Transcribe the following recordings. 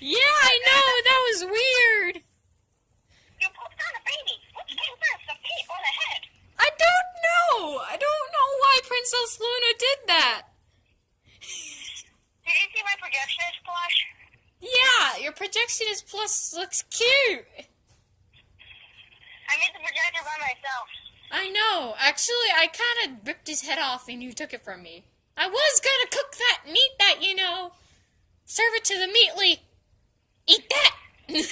Yeah, I know. That was weird. You pooped on a baby. Which came first, the feet or the head? I don't know. I don't know why Princess Luna did that. Did you see my projectionist plush? Yeah, your projectionist plus looks cute. I made the projector by myself. I know. Actually, I kind of ripped his head off and you took it from me. I was gonna cook that meat that, serve it to the meatly. Eat that! Wait,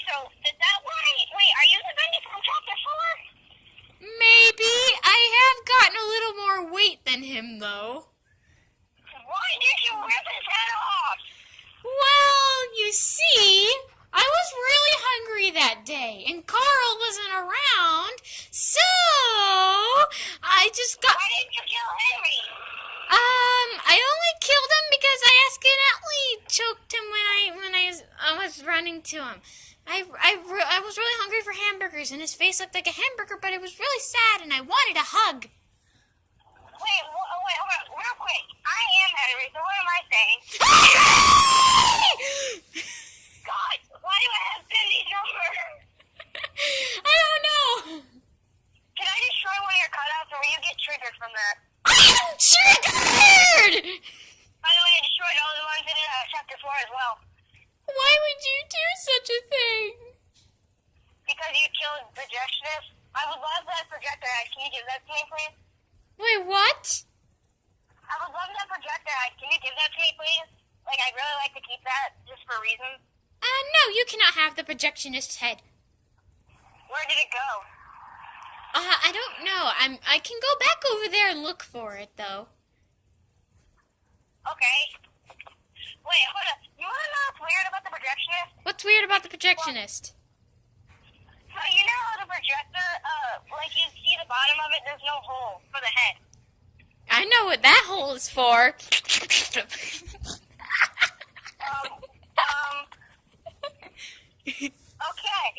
so, is that why? Wait, are you the Bendy from chapter 4? Maybe. I have gotten a little more weight than him, though. Why did you rip his head off? Well, you see, I was really hungry that day, and Carl wasn't around, so I just got... Why didn't you kill Henry? I only killed him because I accidentally choked him when I was running to him. I was really hungry for hamburgers, and his face looked like a hamburger, but it was really sad, and I wanted a hug. Wait, hold on, real quick. I am Henry, so what am I saying? God, why do I have Bendy's number? I don't know. Can I destroy one of your cutouts, or will you get triggered from that? Triggered! By the way, I destroyed all the ones in chapter 4 as well. Why would you do such a thing? Because you killed the projectionist. I would love that projector. Can you give that to me, please? Wait, what? I would love that projector. Can you give that to me, please? Like, I'd really like to keep that just for reasons. No, you cannot have the projectionist's head. Where did it go? I don't know. I can go back over there and look for it, though. Okay. Wait, hold up. You want to know what's weird about the projectionist? What's weird about the projectionist? So you know how the projector, like you see the bottom of it, there's no hole for the head. I know what that hole is for. Okay.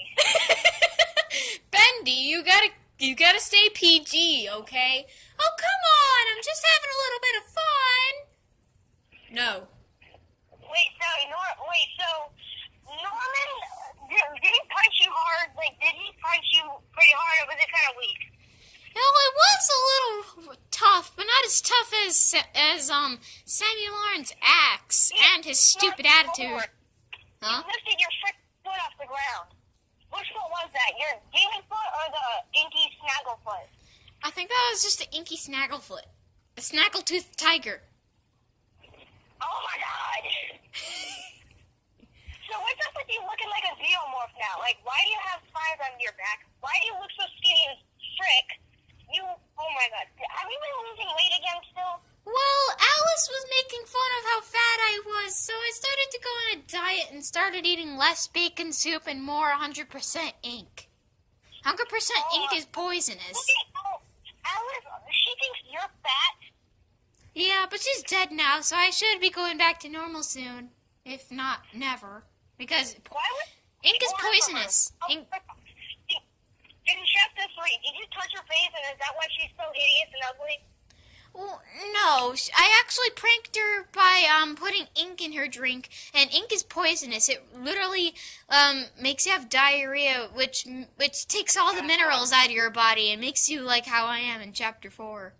Bendy, you gotta stay PG, okay? Oh, come on! I'm just having a little bit of fun. No. So Norman, did he punch you hard? Like, did he punch you pretty hard, or was it kind of weak? Well, it was a little tough, but not as tough as Samuel Lawrence axe and his stupid attitude. Huh? You lifted your foot off the ground. Which foot was that? Your demon foot or the inky snagglefoot? I think that was just an inky snagglefoot. A snaggletooth tiger. Oh my god! So what's up with you looking like a xenomorph now? Like, why do you have spines on your back? Why do you look so skinny as frick? Oh my god. Have you been losing weight again still? Well, Alice was making fun of how fat I was, so I started to go on a diet and started eating less bacon soup and more 100% ink. 100% ink is poisonous. Alice, she thinks you're fat. Yeah, but she's dead now, so I should be going back to normal soon. If not, never. Because ink is poisonous. Ink... In chapter 3, did you touch her face, and is that why she's so hideous and ugly? Well, no, I actually pranked her by putting ink in her drink, and ink is poisonous. It literally makes you have diarrhea, which takes all the minerals out of your body and makes you like how I am in chapter 4.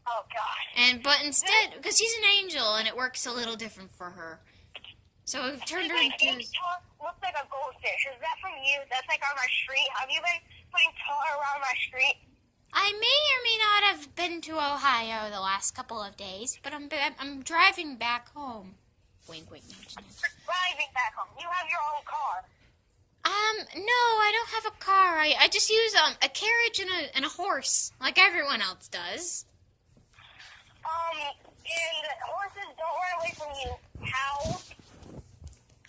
Oh god. But instead, because she's an angel, and it works a little different for her. So I've turned her into... Looks like a goldfish. Is that from you? That's like on my street. Have you been putting tar around my street? I may or may not have been to Ohio the last couple of days, but I'm driving back home. Wink, wink, nudge, nudge. Driving back home. You have your own car. No, I don't have a car. I just use a carriage and a horse, like everyone else does. And horses don't run away from you. How?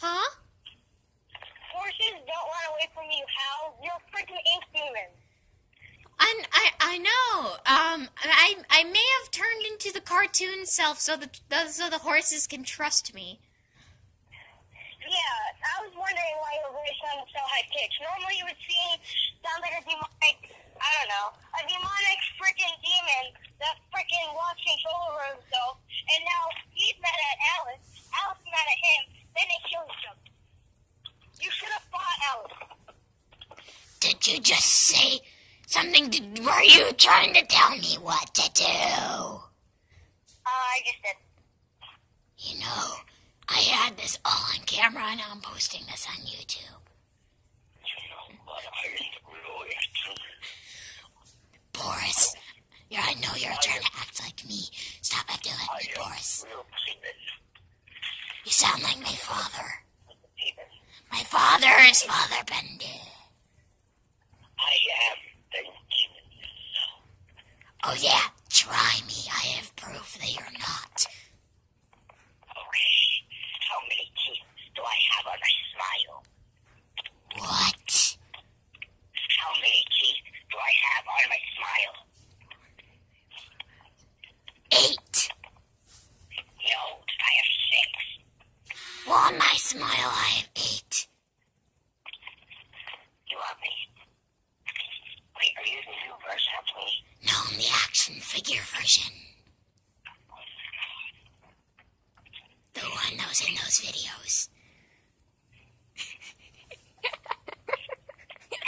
Huh? Horses don't run away from you. How? You're a freaking ink demon. I know. I may have turned into the cartoon self so the horses can trust me. Yeah, I was wondering why your voice sounded so high pitched. Normally you would sound like a demonic, I don't know, a demonic freaking demon that freaking lost control over himself, and now he's mad at Alice. Alice is mad at Did you just say something? Were you trying to tell me what to do? I just did. You know, I had this all on camera and I'm posting this on YouTube. Boris, I know you're trying to act like me. Stop acting like me, Boris. You sound like my father. My father is Father Bendy. I am Bendy. Oh yeah, try me. I have proof that you're not. Okay, how many teeth do I have on my smile? What? How many teeth do I have on my smile? 8. No, I have 6. Well, on my smile, I have 8. You want me? Wait, are you the new version of me? No, I'm the action figure version. The one that was in those videos. Are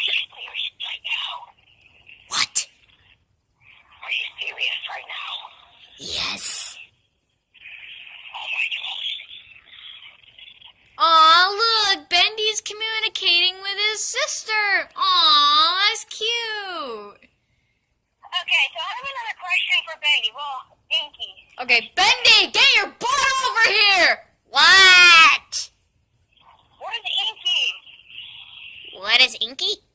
you serious right now? What? Are you serious right now? Yes. Oh my gosh. Aw, look, Bendy's communicating with his sister. Aw, that's cute. Okay, so I have another question for Bendy. Well, Inky. Okay, Bendy, get your butt over here. What? What is Inky? What is Inky?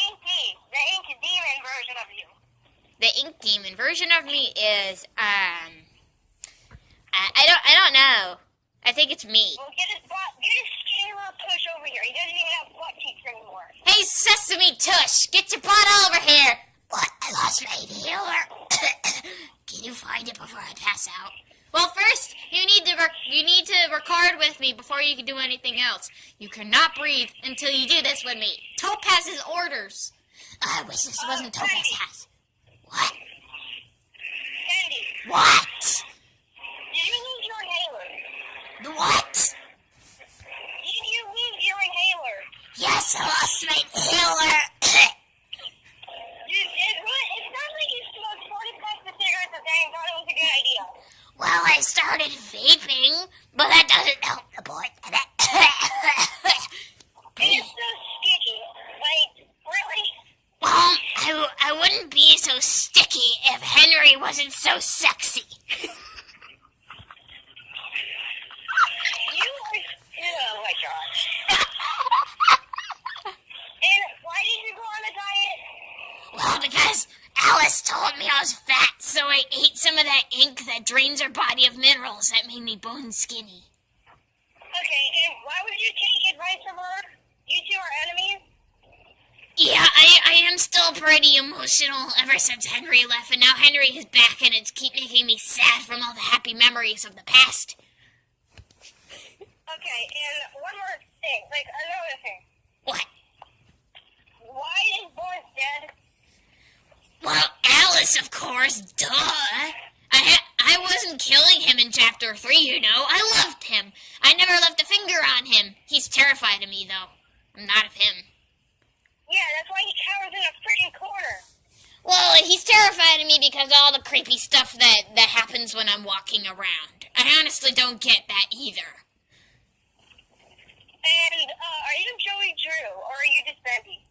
Inky, the Ink Demon version of you. The Ink Demon version of me is I don't know. I think it's me. Well, get his skinny little push over here. He doesn't even have butt cheeks anymore. Hey, Sesame Tush, get your butt over here. What? I lost my inhaler. Can you find it before I pass out? Well, first, you need to record with me before you can do anything else. You cannot breathe until you do this with me. Topaz's orders. I wish this wasn't Topaz's house. What? Bendy, What? did you lose your inhaler? The what? Did you lose your inhaler? Yes, I lost my inhaler. It sounds like you smoked 40 packs of cigarettes a day and thought it was a good idea. Well, I started vaping, but that doesn't help the point. It's so sticky. Like, really? Well, I wouldn't be so sticky if Henry wasn't so sexy. Oh my gosh. And why did you go on a diet? Well, because Alice told me I was fat, so I ate some of that ink that drains her body of minerals that made me bone skinny. Okay, and why would you take advice from her? You two are enemies? Yeah, I am still pretty emotional ever since Henry left, and now Henry is back, and it's keep making me sad from all the happy memories of the past. Okay, and one more thing, like another thing. What? Why is Boris dead? Well, Alice, of course, duh. I wasn't killing him in Chapter 3, you know. I loved him. I never left a finger on him. He's terrified of me, though. I'm not of him. Yeah, that's why he cowers in a freaking corner. Well, he's terrified of me because of all the creepy stuff that happens when I'm walking around. I honestly don't get that either. And, are you Joey Drew, or are you just Bendy?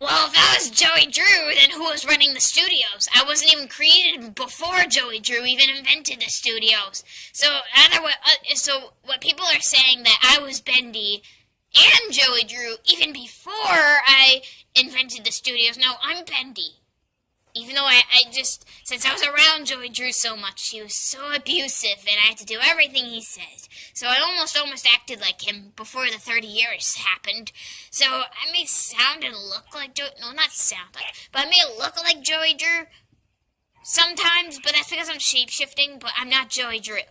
Well, if I was Joey Drew, then who was running the studios? I wasn't even created before Joey Drew even invented the studios. So what people are saying that I was Bendy and Joey Drew even before I invented the studios. No, I'm Bendy. Even though I just, since I was around Joey Drew so much, he was so abusive and I had to do everything he said. So I almost acted like him before the 30 years happened. So I may sound and look like not sound like, but I may look like Joey Drew sometimes, but that's because I'm shape-shifting, but I'm not Joey Drew.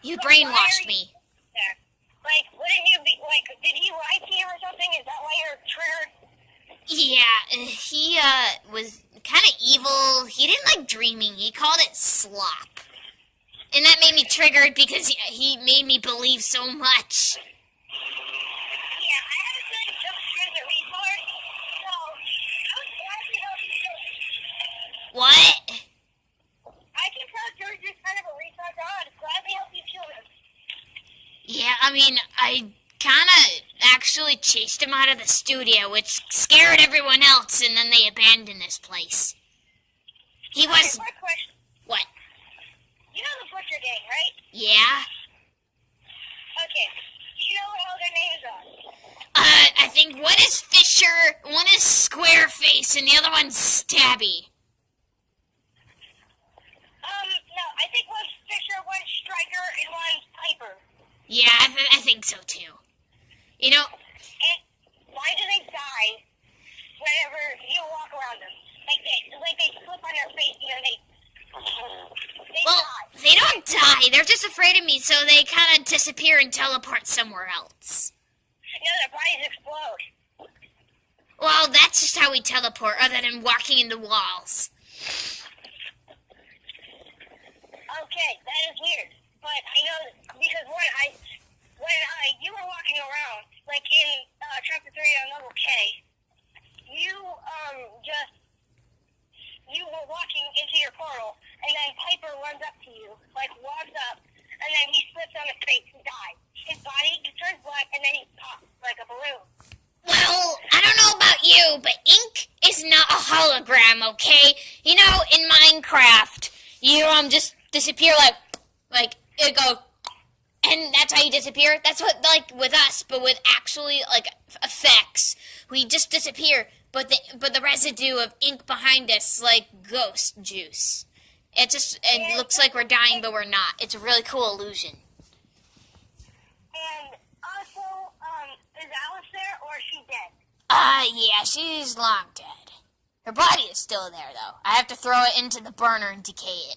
You brainwashed me. Yeah. Like, wouldn't you be, like, did he lie to you or something? Is that why you're triggered? Yeah, he was kind of evil. He didn't like dreaming. He called it slop. And that made me triggered because he made me believe so much. Yeah, I have a feeling Joe Drew is a retard, What? I can tell you're just kind of a retard god. Gladly help you kill him. Yeah, I mean, I kind of actually chased him out of the studio, which scared everyone else, and then they abandoned this place. He was... Okay, quick question. What? You know the Butcher Gang, right? Yeah? Okay. Do you know what all their names are? I think one is Fisher, one is Squareface, and the other one's Stabby. No, I think one's Fisher, one's Striker, and one's Piper. Yeah, I think so too. You know, And why do they die whenever you walk around them? Like they flip on their face, you know, they well, die. they don't die. They're just afraid of me, so they kind of disappear and teleport somewhere else. No, their bodies explode. Well, that's just how we teleport, other than walking into walls. Okay, that is weird. But I know because when you were walking around, like in chapter 3 on level K, you were walking into your portal, and then Piper runs up to you, like walks up, and then he slips on his face and dies. His body turns black, and then he pops like a balloon. Well, I don't know about you, but ink is not a hologram, okay? You know, in Minecraft, you just disappear like it go, and that's how you disappear. That's what, like, with us, but with actually, like, effects, we just disappear, but the residue of ink behind us, like ghost juice. It looks like we're dying, but we're not. It's a really cool illusion. And also, is Alice there, or is she dead? Yeah, she's long dead. Her body is still there, though. I have to throw it into the burner and decay it.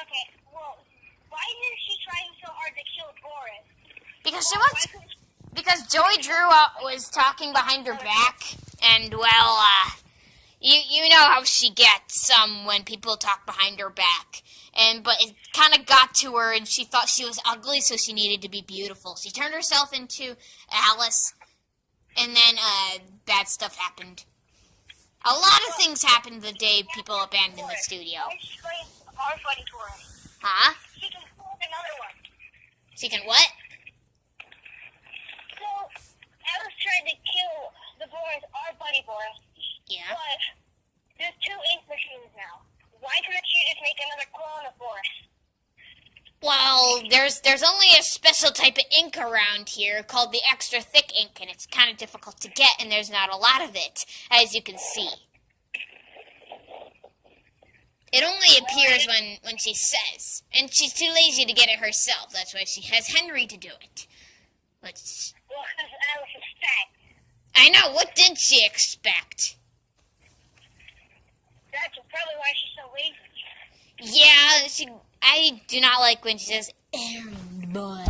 Okay, well, why is she trying so hard to kill Boris? Because she wants... Because Joey Drew was talking behind her back, and, well, you know how she gets when people talk behind her back. But it kind of got to her, and she thought she was ugly, so she needed to be beautiful. She turned herself into Alice, and then bad stuff happened. A lot of things happened the day people abandoned the studio. Our funny tour. Huh? She can pull another one. She can what? So, Alice tried to kill the Boris, our buddy Boris. Yeah. But there's 2 ink machines now. Why couldn't she just make another clone of Boris? Well, there's only a special type of ink around here called the extra thick ink, and it's kind of difficult to get, and there's not a lot of it, as you can see. It only appears when she says, and she's too lazy to get it herself. That's why she has Henry to do it. Well, because Alice is fat. I know. What did she expect? That's probably why she's so lazy. Yeah, I do not like when she says, "Errand boy."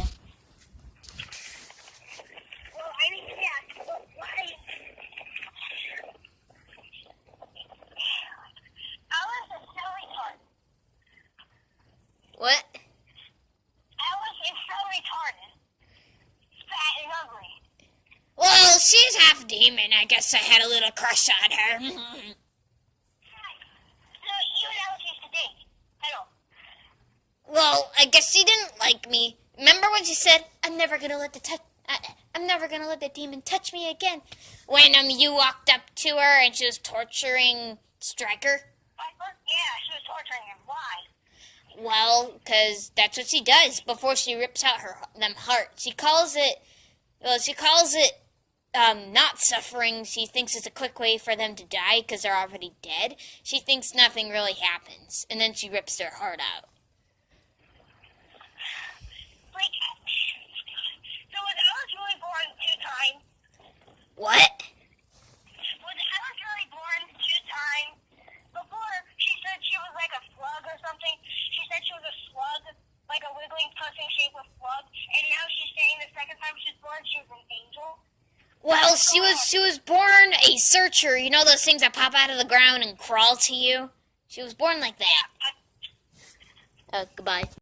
Well, I mean, yeah, but why? Alice is so retarded. What? Alice is so retarded. Fat and ugly. Well, she's half demon. I guess I had a little crush on her. So, you and Alice used to date. I know. Well, I guess she didn't like me. Remember when she said, I'm never gonna let the demon touch me again? When you walked up to her and she was torturing Striker? Yeah, she was torturing him. Why? Well, because that's what she does before she rips out them heart. She calls it not suffering. She thinks it's a quick way for them to die because they're already dead. She thinks nothing really happens, and then she rips their heart out. Like, so was Alice really born 2 times? What? Was Alice really born 2 times? Before, she said she was like a slug or something. She said she was a slug, like a wiggling puss in shape of slug. And now she's saying the second time she was born, she was an angel. Well, she was born a searcher. You know those things that pop out of the ground and crawl to you? She was born like that. Yeah, Goodbye.